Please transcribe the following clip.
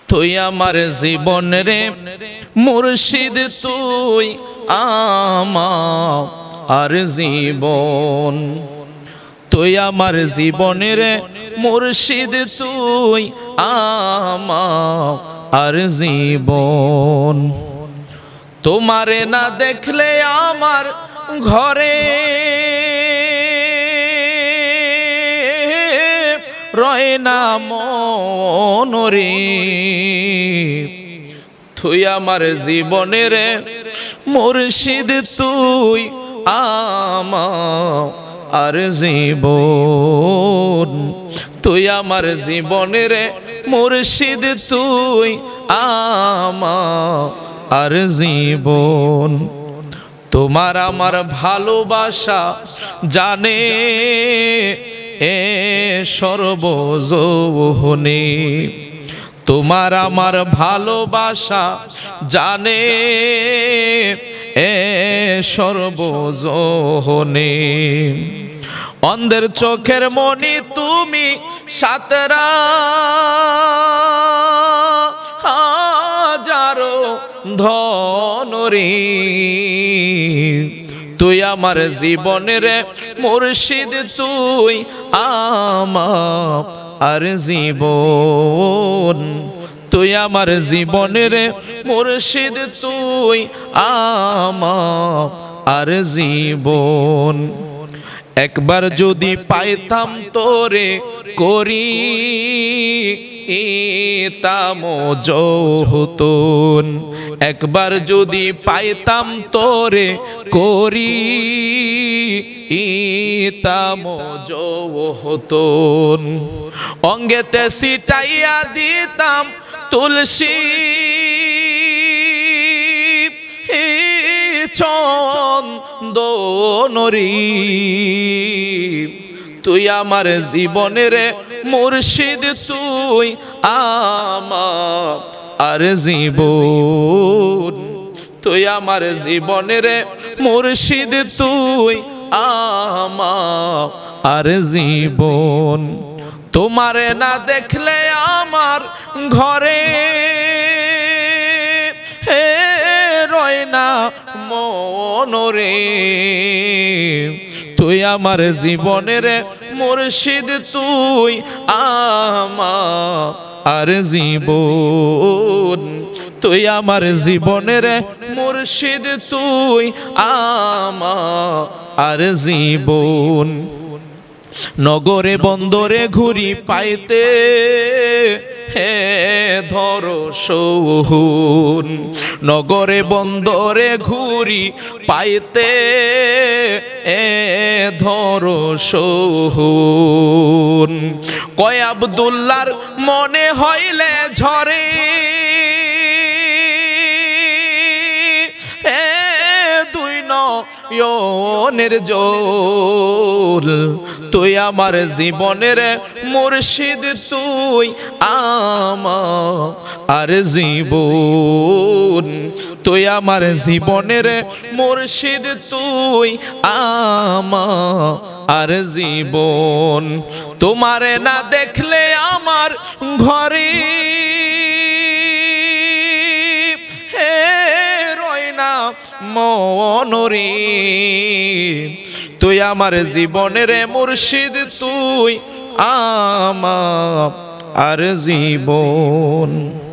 তুই আমার জীবন রে মুর্শিদ, তুই আমার জীবন। তুই আমার জীবনের মুর্শিদ, তুই আমার জীবন। তোমারে না দেখলে আমার ঘরে রয় না মন রে। তুই আমার জীবনের মুর্শিদ, তুই আমার জীবন। তুই আমার জীবনের মুর্শিদ, তুই আমার জীবন। তোমার আমার ভালোবাসা জানে এ সর্বজনে। তোমার আমার ভালোবাসা জানে এ সর্বজনে। অন্ধের চোখের মনি তুমি, সাতরা হাজারো ধনরে। তুই আমার জীবনের মুর্শিদ, তুই আমার জীবন। তুই আমার জীবনের মুর্শিদ, তুই আমার জীবন। একবার যদি পাইতাম তোরে করি তাম যৌতুন। একবার যদি পাইতাম তোরে করি তাম যৌতুন। অঙ্গেতে ছিটাইয়া দিতাম তুলসী চন্দনরি। তুই আমার জীবনের মুর্শিদ, তুই আমার জীবন। তুই আমার জীবনের মুর্শিদ, তুই আমার জীবন। তোমারে না দেখলে আমার ঘরে রয় না মন রে। তুই আমার জীবনের মুর্শিদ, তুই আমার জীবন। তুই আমার জীবনের মুর্শিদ, তুই আমার জীবন। নগরে বন্দরে ঘুরি পাইতে হে ধরো সৌহুন। নগরে বন্দরে ঘুরি পাইতে এ ধরো সৌহুন। কয় আব্দুল্লাহর মনে হইলে ঝরে দুই নয়নের জল। তুই আমার জীবনের মুর্শিদ, তুই আমার জীবন। তুই আমার জীবনের মুর্শিদ, তুই আমার জীবন। তোমারে না দেখলে আমার ঘরে রয় না মন রে। তুই আমার জীবনের মুর্শিদ, তুই আমার জীবন।